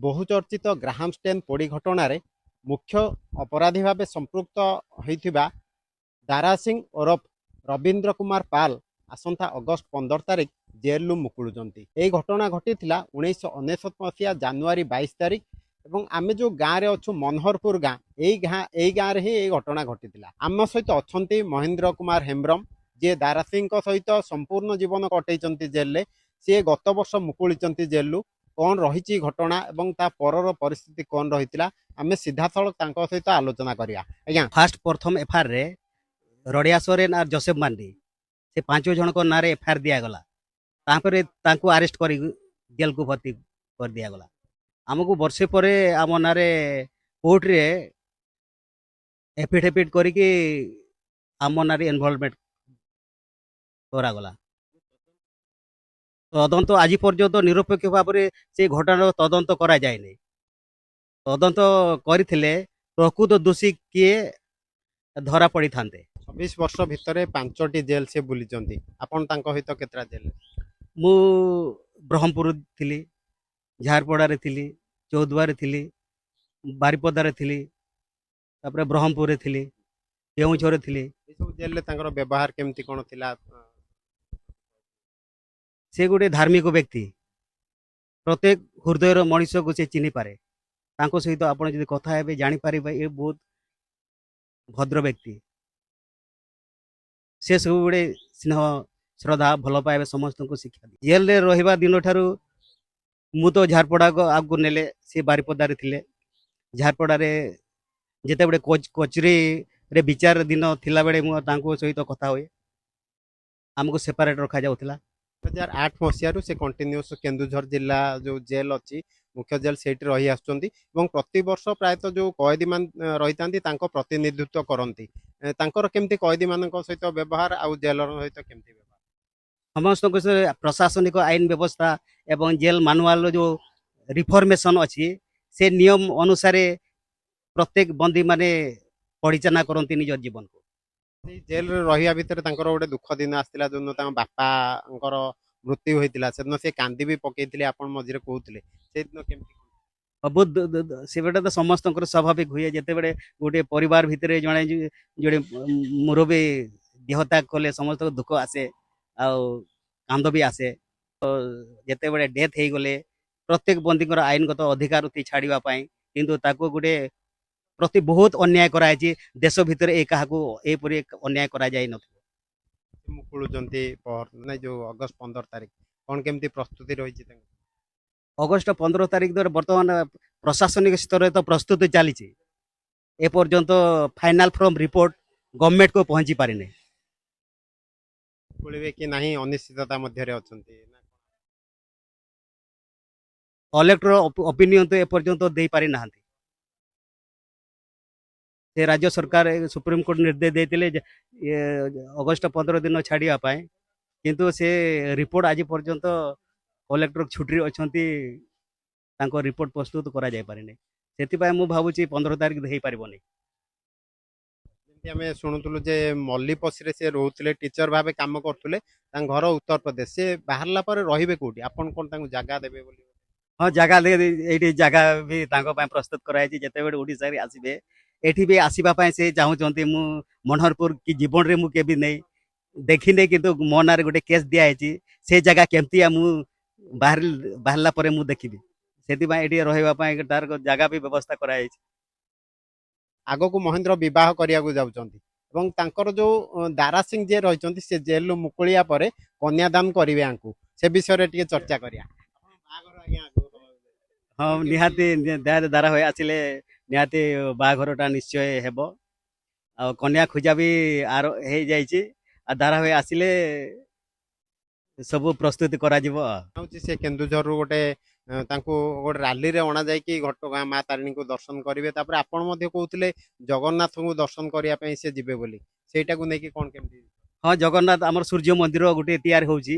बहुचर्चित ग्राहामस्टेन पोड़ी घटन मुख्य अपराधी भाव संपृक्त होता दारा सिंह ओरफ रवींद्र कुमार पाल आसंता अगस्ट 15 तारिख जेलू मुकुलुंट। यह घटना घटी 1999 मसीहा जानुरी 22 तारिख और आम जो गाँव में अच्छु मनोहरपुर गाँ यही गाँव में ही घटना घटी। आम सहित अच्छा महेंद्र कुमार हेम्ब्रम जी दारा सिंह सहित संपूर्ण जीवन कटई जेल। सी गत वर्ष मुकुली जेलू कौन रही घटना और ता पर परिस्थिति कौन रही आम सीधा सड़क सहित आलोचना करिया। आज्ञा फास्ट प्रथम एफआईआर रे रड़िया सोरेन और जोसेफ मांडी से 5 जन को नारे एफआईआर दिगला तांको अरेस्ट कर जेल को भर्ती कर दिगला। आमको वर्षे पर आम नारे कोर्ट रे एफिडेविट करके आम नारे इनवॉल्वमेंट करागला। तदंत आज पर्यंत निरपेक्ष भाव में से घटना तदंत करा जाए नहीं। तदंत करथिले प्रकृत दोषी किए धरा पड़ी था। 26 वर्ष भितर 5टी जेल से बुली आपन सहित केतरा जेल? मु ब्रह्मपुर थी, झारपड़ा थी, चौदुआ थी, बारिपदा थी, तापर ब्रह्मपुर थी, केउझर थी। सब जेल रे व्यवहार केमती कोन थिला? से गोटे धार्मिक व्यक्ति, प्रत्येक हृदयर मनीष को से चिन्ह पारे। सहित आप कथा है जापर ये बहुत भद्र व्यक्ति। से सब गोटे स्नेह श्रद्धा भल पाए समस्त को शिक्षा दी। जेल रे रहिबा दिन ठारू मु तो झारपड़ा को आगु नेले से बारिपदारे थिले। झारपड़ा रे जेते बड़े कोचरी रे विचार दिन थिला बेले मु तांको सहित कथा होए। हमको सेपरेट रखा जाउथला। 2008 मसीह से कंटिन्यूस केन्दुझर जिला जो जेल अच्छी मुख्य जेल से रही आसुचंदी एवं प्रति वर्ष प्रायतः जो कैदी मान रही तांको प्रतिनिधित्व करती तांकर केमती कैदी मान सहित व्यवहार आउ जेलर सहित केमती व्यवहार समस्त प्रशासनिक आईन व्यवस्था एवं जेल मानुआल जो रिफॉर्मेशन अच्छी से नियम अनुसार प्रत्येक बंदी माने परिचालना करती निज जीवन को। जेल रहा भितर गोटे दुख दिन आसला जो बापा मृत्यु होता से से कांदी भी पकई आप मझे कहते से दिन केमती बहुत से बेटा तो समस्त स्वाभाविक हुए जिते बड़े गोटे परिवार भितर जड़े जोड़े मुरबी देहत्याग कले समस्त दुख आसे कांद भी आसे। जिते बड़े डेथ हो गले प्रत्येक बंदी आईनगत अधिकार छाड़ापी किंतु ताको गोटे प्रति बहुत अन्याय कराई देश भितर ए काहापरी अन्याय करा जाय न। मुकुलुंट जो अगस्त 15 तारिख कौन केमती प्रस्तुति रही? अगस्ट 15 तारिख द्वारा बर्तमान प्रशासनिक स्तर तो प्रस्तुति चली एपर्यंत फाइनाल फ्रॉम रिपोर्ट गवर्नमेंट को पहुंची पारि नहीं। मुकुलिबे कि नहीं अनिश्चितता मध्य कलेक्टर ओपिनियन तो एपर्यंत दे पारि ना। से राज्य सरकार सुप्रीम कोर्ट निर्देश देते अगस्ट 15 दिन छाड़ापी किंतु से रिपोर्ट आज पर्यंत कलेक्टर छुट्टी अच्छा रिपोर्ट प्रस्तुत करा जाय पारि नहीं। से मुझे भावुँ 15 तारिख हो पारनी। आम शुणुलु जे मल्लीपसी से रोते टीचर भाव कम करते घर उत्तर प्रदेश से बाहरला पर रे कौटी आपन कौन जगह देवे? हाँ जगह ये जगह भी प्रस्तुत कराई जिते बड़े ओडिशा आसबे एठी भी आसवाई से चाहते मु मनोहरपुर की जीवन रे मुझे नहीं देखी नहीं किंतु मो ना गोटे केस दिखाई से जगह केमती बाहरला पर मु देखी से रही तार जगह भी व्यवस्था कराई। आग को महेंद्र विवाह करने जाऊँच जो दारा सिंह जे रही से जेल मुकुलिया पर कन्यादान करेंगे से विषय टे चर्चा करिया। हाँ निहाती दारा हो आसिले निहाती बाघरटा निश्चय हेब आ कन्या खोजा भी आर हो जाइए दारा हो आसिले सब प्रस्तुति करा से केन्दुझर गोटे गोटे राली रे अणा जाए घटगाँ माँ तारिणी को दर्शन करेंगे आपण कहते जगन्नाथ को दर्शन करने से जीवे बोली सेटा को लेकिन कौन केमती? हाँ जगन्नाथ आमर सूर्य मंदिर गोटे तैयार होची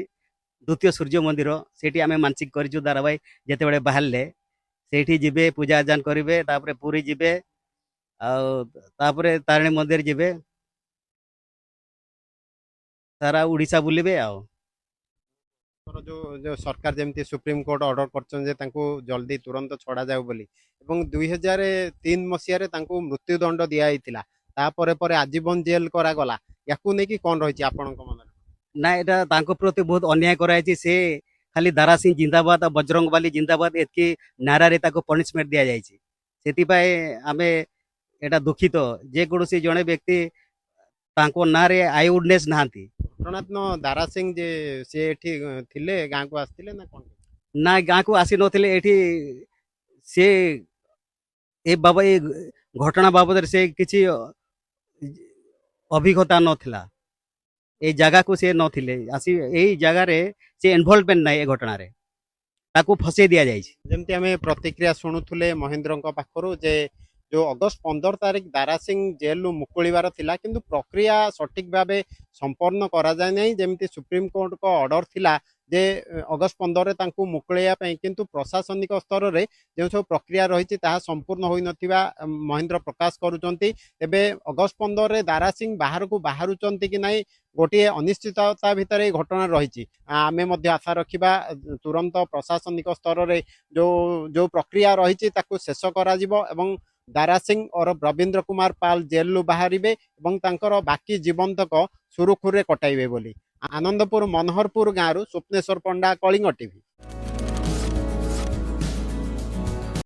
द्वितीय सूर्य मंदिर से आम मानसिक कर दारा भाई जिते बड़े बाहर से जीवे पूजा अर्चन करेंगे तापर पुरी जीवे आउे तारिणी मंदिर जीवे सारा उड़ीसा बुलिबे। ଆମର ଯୋଉ ସରକାର ଯେମିତି ସୁପ୍ରିମକୋର୍ଟ ଅର୍ଡର କରିଛନ୍ତି ଯେ ତାଙ୍କୁ ଜଲ୍ଦି ତୁରନ୍ତ ଛଡ଼ାଯାଉ ବୋଲି ଏବଂ 2003 ମସିହାରେ ତାଙ୍କୁ ମୃତ୍ୟୁଦଣ୍ଡ ଦିଆଯାଇଥିଲା ତାପରେ ପରେ ଆଜୀବନ ଜେଲ୍ କରାଗଲା ୟାକୁ ନେଇକି କ'ଣ ରହିଛି ଆପଣଙ୍କ ମନରେ? ନା ଏଇଟା ତାଙ୍କ ପ୍ରତି ବହୁତ ଅନ୍ୟାୟ କରାଯାଇଛି। ସେ ଖାଲି ଦାରା ସିଂ ଜିନ୍ଦାବାଦ ଆଉ ବଜରଙ୍ଗବାଲି ଜିନ୍ଦାବାଦ ଏତିକି ନାରାରେ ତାକୁ ପନିଶମେଣ୍ଟ ଦିଆଯାଇଛି। ସେଥିପାଇଁ ଆମେ ଏଇଟା ଦୁଃଖିତ ଯେକୌଣସି ଜଣେ ବ୍ୟକ୍ତି ତାଙ୍କ ନାଁରେ ଆଇ ୱିଟନେସ୍ ନାହାନ୍ତି। ଘଟଣାତ୍ମ ଦାରା ସିଂ ଯେ ସେ ଏଠି ଥିଲେ ଗାଁକୁ ଆସିଥିଲେ ନା କ'ଣ? ନା ଗାଁକୁ ଆସି ନଥିଲେ ଏଠି ସେ ଏ ଘଟଣା ବାବଦରେ ସେ କିଛି ଅଭିଜ୍ଞତା ନଥିଲା। ଏଇ ଜାଗାକୁ ସେ ନଥିଲେ ଆସି ଏଇ ଜାଗାରେ ସେ ଇନଭଲଭମେଣ୍ଟ ନାହିଁ ଏ ଘଟଣାରେ ତାକୁ ଫସେଇ ଦିଆଯାଇଛି। ଯେମିତି ଆମେ ପ୍ରତିକ୍ରିୟା ଶୁଣୁଥିଲେ ମହେନ୍ଦ୍ରଙ୍କ ପାଖରୁ ଯେ ଯୋଉ ଅଗଷ୍ଟ 15 ତାରିଖ ଦାରା ସିଂ ଜେଲରୁ ମୁକୁଳିବାର ଥିଲା କିନ୍ତୁ ପ୍ରକ୍ରିୟା ସଠିକ ଭାବେ ସମ୍ପନ୍ନ କରାଯାଏ ନାହିଁ ଯେମିତି ସୁପ୍ରିମକୋର୍ଟଙ୍କ ଅର୍ଡର ଥିଲା ଯେ ଅଗଷ୍ଟ 15ରେ ତାଙ୍କୁ ମୁକୁଳେଇବା ପାଇଁ କିନ୍ତୁ ପ୍ରଶାସନିକ ସ୍ତରରେ ଯେଉଁ ସବୁ ପ୍ରକ୍ରିୟା ରହିଛି ତାହା ସମ୍ପୂର୍ଣ୍ଣ ହୋଇନଥିବା ମହେନ୍ଦ୍ର ପ୍ରକାଶ କରୁଛନ୍ତି। ତେବେ ଅଗଷ୍ଟ 15ରେ ଦାରା ସିଂ ବାହାରକୁ ବାହାରୁଛନ୍ତି କି ନାହିଁ ଗୋଟିଏ ଅନିଶ୍ଚିତତା ଭିତରେ ଏହି ଘଟଣା ରହିଛି। ଆମେ ମଧ୍ୟ ଆଶା ରଖିବା ତୁରନ୍ତ ପ୍ରଶାସନିକ ସ୍ତରରେ ଯୋଉ ଯୋଉ ପ୍ରକ୍ରିୟା ରହିଛି ତାକୁ ଶେଷ କରାଯିବ ଏବଂ ଦାରା ସିଂ ଓରଫ ରବୀନ୍ଦ୍ର କୁମାର ପାଲ ଜେଲରୁ ବାହାରିବେ ଏବଂ ତାଙ୍କର ବାକି ଜୀବନତକ ସୁରୁଖୁରୁରେ କଟାଇବେ ବୋଲି। ଆନନ୍ଦପୁର ମନୋହରପୁର ଗାଁରୁ ସ୍ୱପ୍ନେଶ୍ୱର ପଣ୍ଡା, କଳିଙ୍ଗ ଟିଭି।